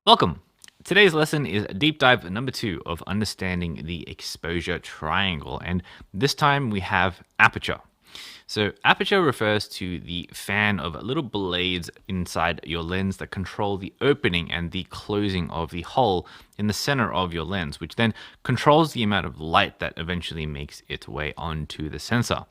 Welcome. Today's lesson is deep dive number 2 of understanding the exposure triangle, and this time we have aperture. So, aperture refers to the fan of little blades inside your lens that control the opening and the closing of the hole in the center of your lens, which then controls the amount of light that eventually makes its way onto the sensor.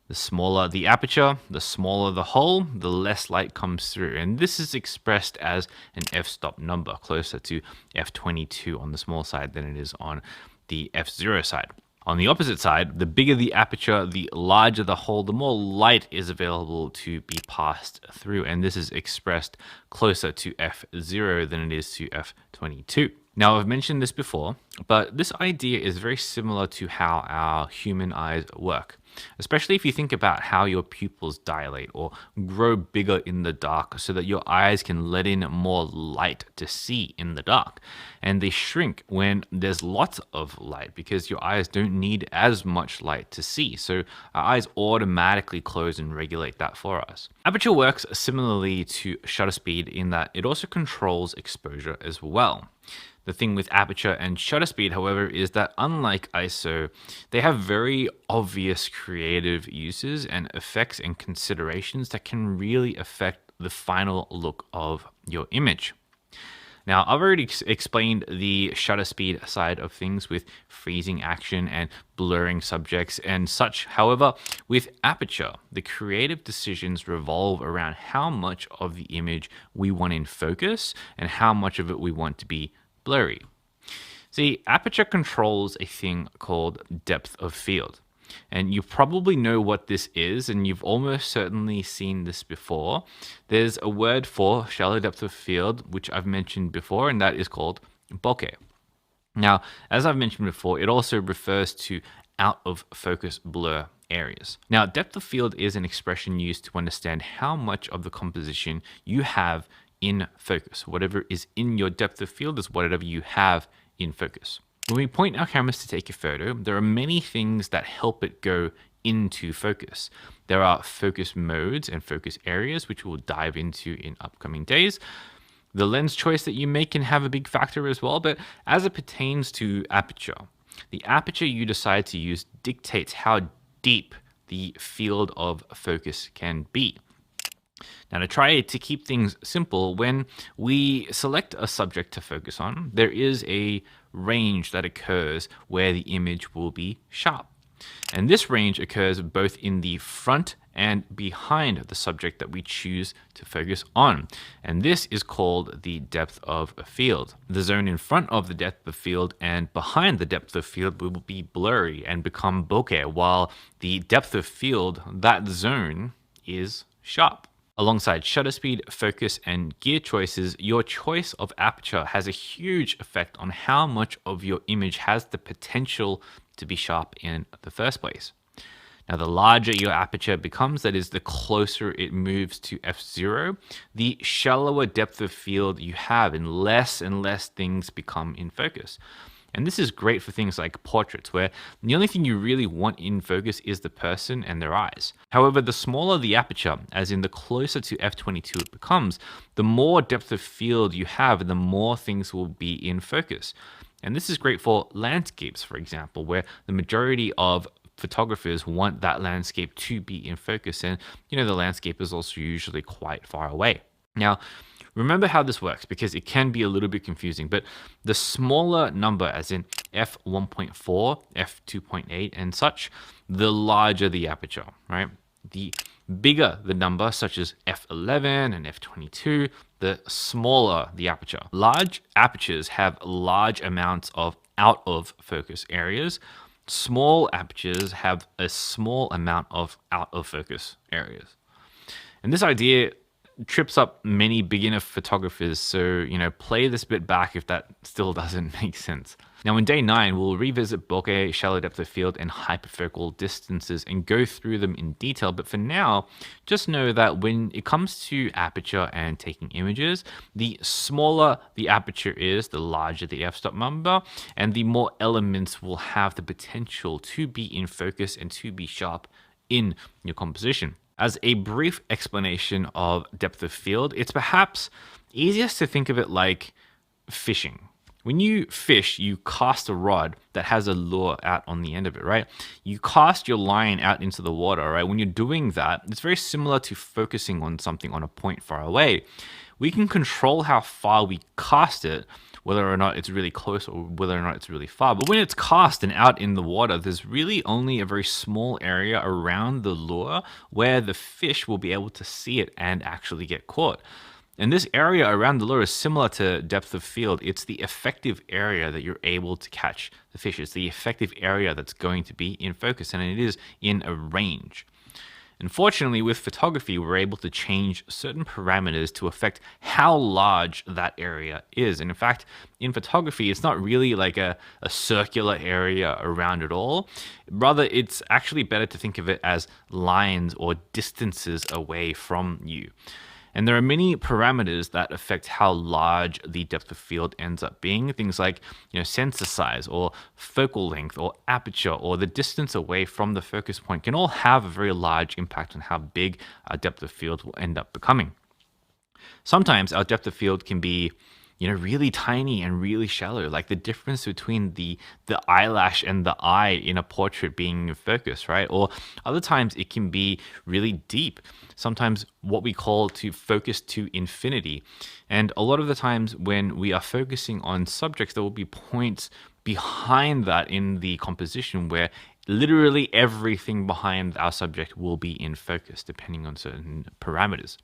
The smaller the aperture, the smaller the hole, the less light comes through. And this is expressed as an f-stop number, closer to f22 on the small side than it is on the f0 side. On the opposite side, the bigger the aperture, the larger the hole, the more light is available to be passed through. And this is expressed closer to f0 than it is to f22. Now, I've mentioned this before, but this idea is very similar to how our human eyes work, especially if you think about how your pupils dilate or grow bigger in the dark so that your eyes can let in more light to see in the dark. And they shrink when there's lots of light because your eyes don't need as much light to see. So our eyes automatically close and regulate that for us. Aperture works similarly to shutter speed in that it also controls exposure as well. The thing with aperture and shutter speed, however, is that unlike ISO, they have very obvious creative uses and effects and considerations that can really affect the final look of your image. Now, I've already explained the shutter speed side of things with freezing action and blurring subjects and such. However, with aperture, the creative decisions revolve around how much of the image we want in focus and how much of it we want to be blurry. See, aperture controls a thing called depth of field. And you probably know what this is, and you've almost certainly seen this before. There's a word for shallow depth of field, which I've mentioned before, and that is called bokeh. Now, as I've mentioned before, it also refers to out of focus blur areas. Now, depth of field is an expression used to understand how much of the composition you have in focus. Whatever is in your depth of field is whatever you have in focus. When we point our cameras to take a photo, there are many things that help it go into focus. There are focus modes and focus areas, which we'll dive into in upcoming days. The lens choice that you make can have a big factor as well, but as it pertains to aperture, the aperture you decide to use dictates how deep the field of focus can be. Now, to try to keep things simple, when we select a subject to focus on, there is a range that occurs where the image will be sharp. And this range occurs both in the front and behind the subject that we choose to focus on. And this is called the depth of field. The zone in front of the depth of field and behind the depth of field will be blurry and become bokeh, while the depth of field, that zone, is sharp. Alongside shutter speed, focus, and gear choices, your choice of aperture has a huge effect on how much of your image has the potential to be sharp in the first place. Now, the larger your aperture becomes, that is, the closer it moves to f0, the shallower depth of field you have, and less things become in focus. And this is great for things like portraits, where the only thing you really want in focus is the person and their eyes. However, the smaller the aperture, as in the closer to f22 it becomes, the more depth of field you have and the more things will be in focus. And this is great for landscapes, for example, where the majority of photographers want that landscape to be in focus. And, the landscape is also usually quite far away. Now, remember how this works because it can be a little bit confusing, but the smaller number, as in f1.4, f2.8 and such, the larger the aperture, right? The bigger the number, such as f11 and f22, the smaller the aperture. Large apertures have large amounts of out of focus areas. Small apertures have a small amount of out of focus areas. And this idea trips up many beginner photographers, so play this bit back if that still doesn't make sense. Now, in day 9, we'll revisit bokeh, shallow depth of field, and hyperfocal distances and go through them in detail. But for now, just know that when it comes to aperture and taking images, the smaller the aperture is, the larger the f-stop number, and the more elements will have the potential to be in focus and to be sharp in your composition. As a brief explanation of depth of field, it's perhaps easiest to think of it like fishing. When you fish, you cast a rod that has a lure out on the end of it, right? You cast your line out into the water, right? When you're doing that, it's very similar to focusing on something on a point far away. We can control how far we cast it, whether or not it's really close or whether or not it's really far. But when it's cast and out in the water, there's really only a very small area around the lure where the fish will be able to see it and actually get caught. And this area around the lure is similar to depth of field. It's the effective area that you're able to catch the fish. It's the effective area that's going to be in focus, and it is in a range. Unfortunately, with photography, we're able to change certain parameters to affect how large that area is. And in fact, in photography, it's not really like a circular area around it all. Rather, it's actually better to think of it as lines or distances away from you. And there are many parameters that affect how large the depth of field ends up being. Things like, sensor size or focal length or aperture or the distance away from the focus point can all have a very large impact on how big our depth of field will end up becoming. Sometimes our depth of field can be really tiny and really shallow, like the difference between the eyelash and the eye in a portrait being in focus, right? Or other times it can be really deep. Sometimes what we call to focus to infinity. And a lot of the times when we are focusing on subjects, there will be points behind that in the composition where literally everything behind our subject will be in focus, depending on certain parameters.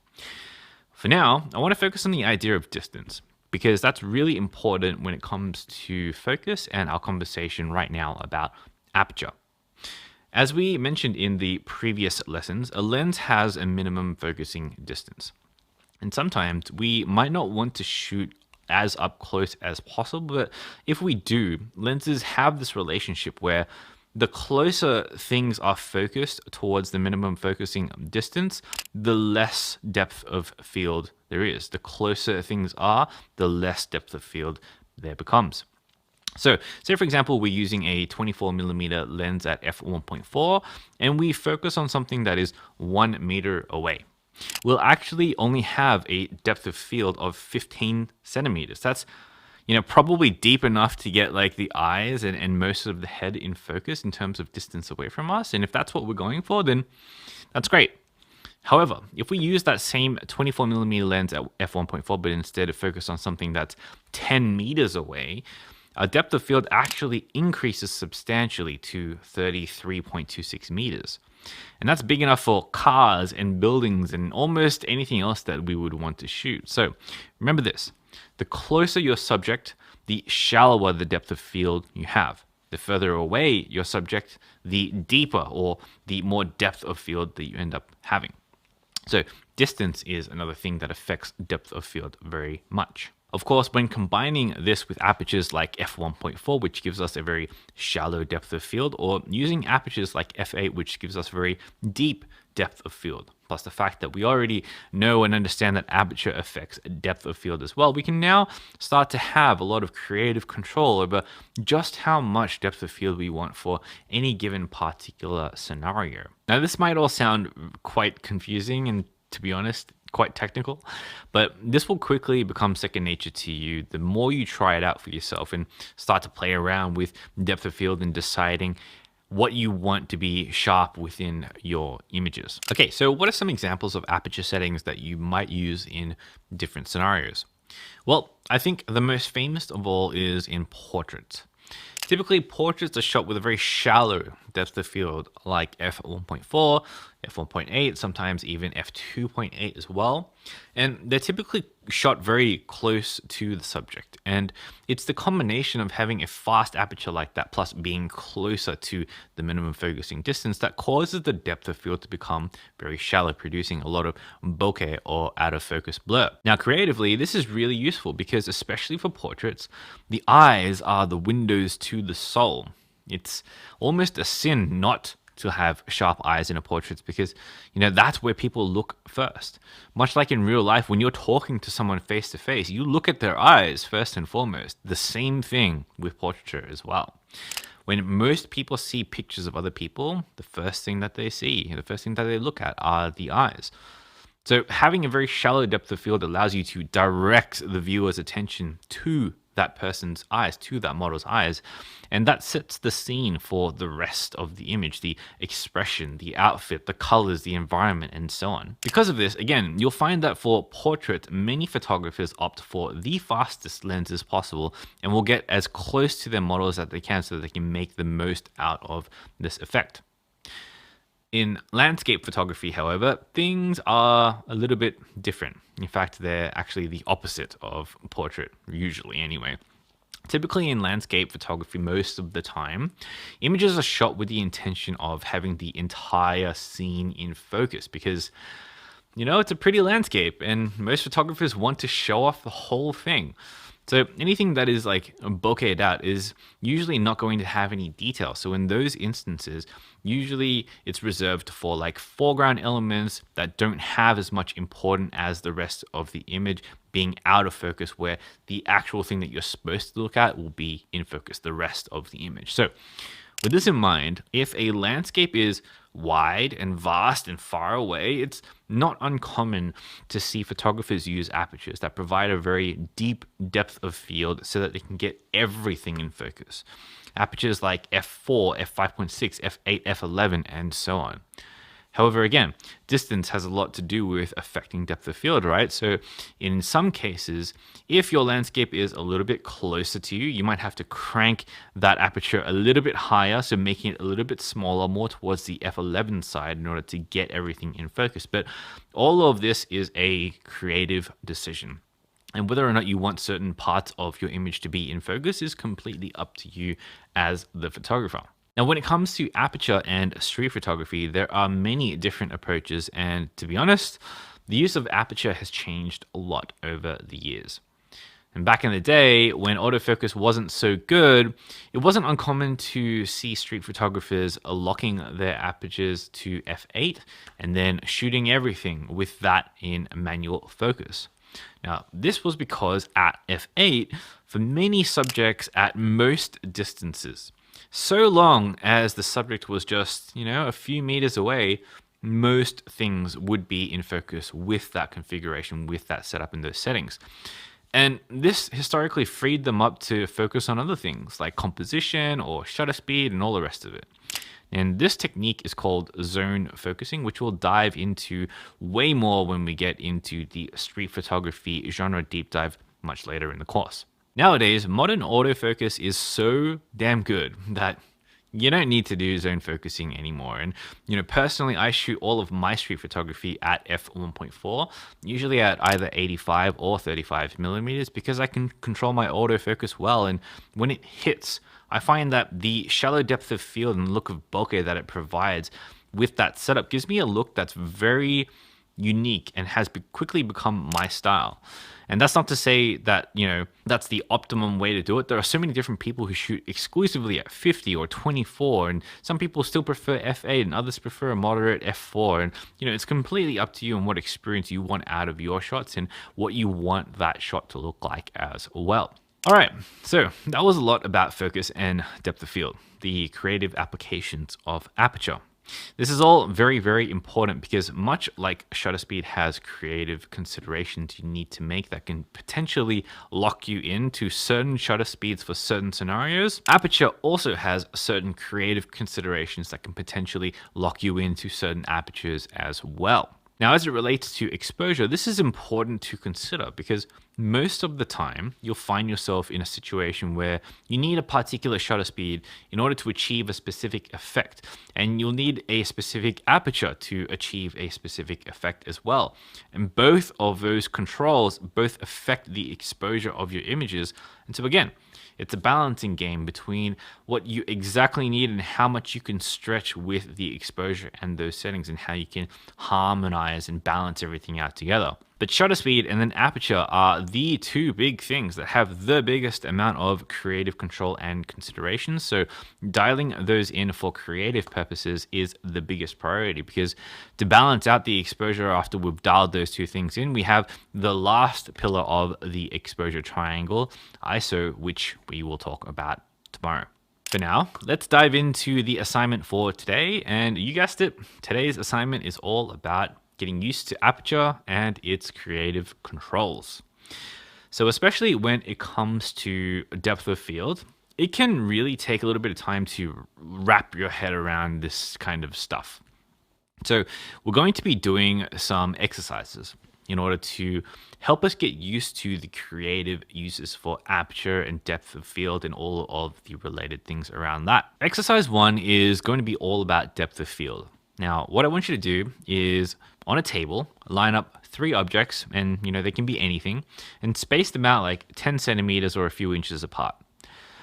For now, I want to focus on the idea of distance, because that's really important when it comes to focus and our conversation right now about aperture. As we mentioned in the previous lessons, a lens has a minimum focusing distance. And sometimes we might not want to shoot as up close as possible, but if we do, lenses have this relationship where the closer things are focused towards the minimum focusing distance, the less depth of field there is. The closer things are, the less depth of field there becomes. So, say for example, we're using a 24mm lens at f1.4 and we focus on something that is 1 meter away. We'll actually only have a depth of field of 15 centimeters. That's probably deep enough to get like the eyes and most of the head in focus in terms of distance away from us. And if that's what we're going for, then that's great. However, if we use that same 24mm lens at f1.4, but instead of focus on something that's 10 meters away, our depth of field actually increases substantially to 33.26 meters. And that's big enough for cars and buildings and almost anything else that we would want to shoot. So remember this. The closer your subject, the shallower the depth of field you have. The further away your subject, the deeper or the more depth of field that you end up having. So distance is another thing that affects depth of field very much. Of course, when combining this with apertures like f1.4, which gives us a very shallow depth of field, or using apertures like f8, which gives us very deep depth of field, plus the fact that we already know and understand that aperture affects depth of field as well, we can now start to have a lot of creative control over just how much depth of field we want for any given particular scenario. Now, this might all sound quite confusing and, to be honest, quite technical, but this will quickly become second nature to you the more you try it out for yourself and start to play around with depth of field and deciding what you want to be sharp within your images. Okay, so what are some examples of aperture settings that you might use in different scenarios? Well, I think the most famous of all is in portraits. Typically, portraits are shot with a very shallow depth of field, like f1.4, f1.8, sometimes even f2.8 as well. And they're typically shot very close to the subject. And it's the combination of having a fast aperture like that, plus being closer to the minimum focusing distance, that causes the depth of field to become very shallow, producing a lot of bokeh or out of focus blur. Now, creatively, this is really useful because, especially for portraits, the eyes are the windows to the soul. It's almost a sin not to have sharp eyes in a portrait because, that's where people look first. Much like in real life, when you're talking to someone face to face, you look at their eyes first and foremost. The same thing with portraiture as well. When most people see pictures of other people, the first thing that they see, the first thing that they look at are the eyes. So having a very shallow depth of field allows you to direct the viewer's attention to that person's eyes, to that model's eyes. And that sets the scene for the rest of the image, the expression, the outfit, the colors, the environment, and so on. Because of this, again, you'll find that for portrait, many photographers opt for the fastest lenses possible and will get as close to their models as they can so that they can make the most out of this effect. In landscape photography, however, things are a little bit different. In fact, they're actually the opposite of portrait, usually anyway. Typically in landscape photography, most of the time, images are shot with the intention of having the entire scene in focus because, it's a pretty landscape and most photographers want to show off the whole thing. So anything that is like bokeh'd out is usually not going to have any detail. So in those instances, usually it's reserved for like foreground elements that don't have as much importance as the rest of the image being out of focus, where the actual thing that you're supposed to look at will be in focus, the rest of the image. So with this in mind, if a landscape is wide and vast and far away, it's not uncommon to see photographers use apertures that provide a very deep depth of field so that they can get everything in focus. Apertures like f4, f5.6, f8, f11, and so on. However, again, distance has a lot to do with affecting depth of field, right? So in some cases, if your landscape is a little bit closer to you, you might have to crank that aperture a little bit higher, so making it a little bit smaller, more towards the f11 side in order to get everything in focus. But all of this is a creative decision. And whether or not you want certain parts of your image to be in focus is completely up to you as the photographer. Now, when it comes to aperture and street photography, there are many different approaches, and to be honest, the use of aperture has changed a lot over the years. And back in the day, when autofocus wasn't so good, it wasn't uncommon to see street photographers locking their apertures to f8 and then shooting everything with that in manual focus. Now, this was because at f8, for many subjects at most distances, so long as the subject was just, a few meters away, most things would be in focus with that configuration, with that setup in those settings. And this historically freed them up to focus on other things like composition or shutter speed and all the rest of it. And this technique is called zone focusing, which we'll dive into way more when we get into the street photography genre deep dive much later in the course. Nowadays, modern autofocus is so damn good that you don't need to do zone focusing anymore. And, personally, I shoot all of my street photography at f1.4, usually at either 85 or 35 millimeters, because I can control my autofocus well. And when it hits, I find that the shallow depth of field and look of bokeh that it provides with that setup gives me a look that's very unique and has quickly become my style. And that's not to say that, that's the optimum way to do it. There are so many different people who shoot exclusively at 50 or 24, and some people still prefer f8 and others prefer a moderate f4. And, it's completely up to you and what experience you want out of your shots and what you want that shot to look like as well. All right, so that was a lot about focus and depth of field, the creative applications of aperture. This is all very, very important because much like shutter speed has creative considerations you need to make that can potentially lock you into certain shutter speeds for certain scenarios, aperture also has certain creative considerations that can potentially lock you into certain apertures as well. Now, as it relates to exposure, this is important to consider because most of the time you'll find yourself in a situation where you need a particular shutter speed in order to achieve a specific effect, and you'll need a specific aperture to achieve a specific effect as well. And both of those controls both affect the exposure of your images. And so again, it's a balancing game between what you exactly need and how much you can stretch with the exposure and those settings and how you can harmonize and balance everything out together. But shutter speed and then aperture are the two big things that have the biggest amount of creative control and consideration. So dialing those in for creative purposes is the biggest priority, because to balance out the exposure after we've dialed those two things in, we have the last pillar of the exposure triangle, ISO, which we will talk about tomorrow. For now, let's dive into the assignment for today. And you guessed it, today's assignment is all about getting used to aperture and its creative controls. So, especially when it comes to depth of field, it can really take a little bit of time to wrap your head around this kind of stuff. So, we're going to be doing some exercises in order to help us get used to the creative uses for aperture and depth of field and all of the related things around that. Exercise 1 is going to be all about depth of field. Now, what I want you to do is on a table, line up 3 objects, and they can be anything, and space them out like 10 centimeters or a few inches apart.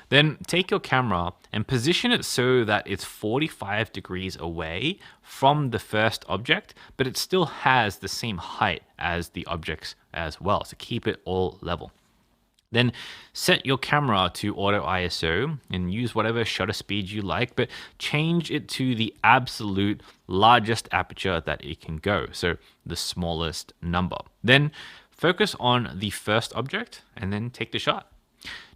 Then take your camera and position it so that it's 45 degrees away from the first object, but it still has the same height as the objects as well. So keep it all level. Then set your camera to auto ISO and use whatever shutter speed you like, but change it to the absolute largest aperture that it can go, so the smallest number. Then focus on the first object and then take the shot.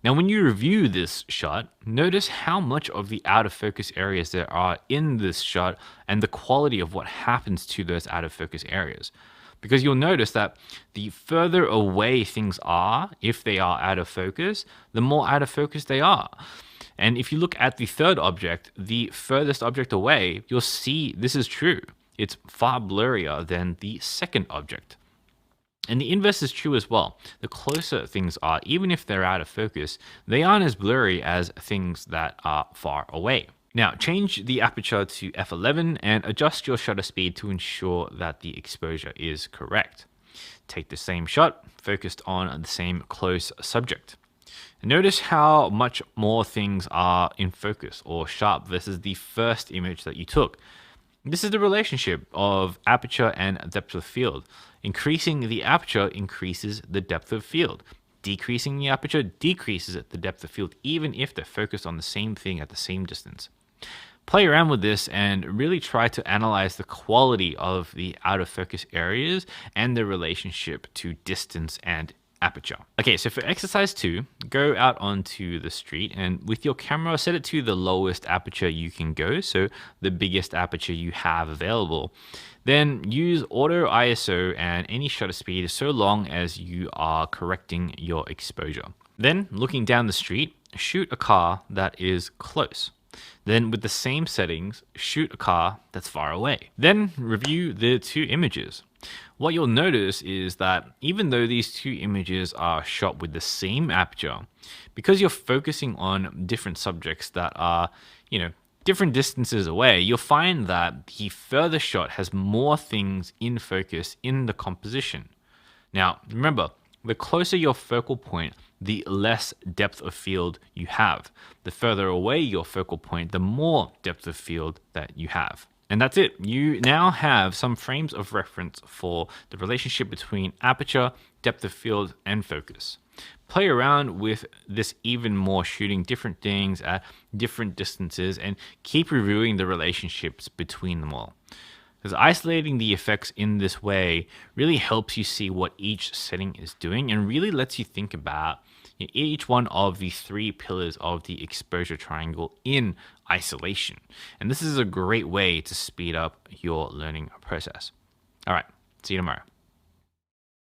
Now, when you review this shot, notice how much of the out of focus areas there are in this shot and the quality of what happens to those out of focus areas. Because you'll notice that the further away things are, if they are out of focus, the more out of focus they are. And if you look at the third object, the furthest object away, you'll see this is true. It's far blurrier than the second object. And the inverse is true as well. The closer things are, even if they're out of focus, they aren't as blurry as things that are far away. Now, change the aperture to f11 and adjust your shutter speed to ensure that the exposure is correct. Take the same shot, focused on the same close subject. And notice how much more things are in focus or sharp versus the first image that you took. This is the relationship of aperture and depth of field. Increasing the aperture increases the depth of field. Decreasing the aperture decreases the depth of field, even if they're focused on the same thing at the same distance. Play around with this and really try to analyze the quality of the out of focus areas and the relationship to distance and aperture. Okay, so for exercise 2, go out onto the street and with your camera, set it to the lowest aperture you can go, so the biggest aperture you have available. Then use auto ISO and any shutter speed so long as you are correcting your exposure. Then, looking down the street, shoot a car that is close. Then, with the same settings, shoot a car that's far away. Then, review the 2 images. What you'll notice is that even though these 2 images are shot with the same aperture, because you're focusing on different subjects that are, different distances away, you'll find that the further shot has more things in focus in the composition. Now, remember, the closer your focal point, the less depth of field you have. The further away your focal point, the more depth of field that you have. And that's it. You now have some frames of reference for the relationship between aperture, depth of field, and focus. Play around with this even more, shooting different things at different distances and keep reviewing the relationships between them all. Because isolating the effects in this way really helps you see what each setting is doing and really lets you think about each one of the 3 pillars of the exposure triangle in isolation. And this is a great way to speed up your learning process. All right, see you tomorrow.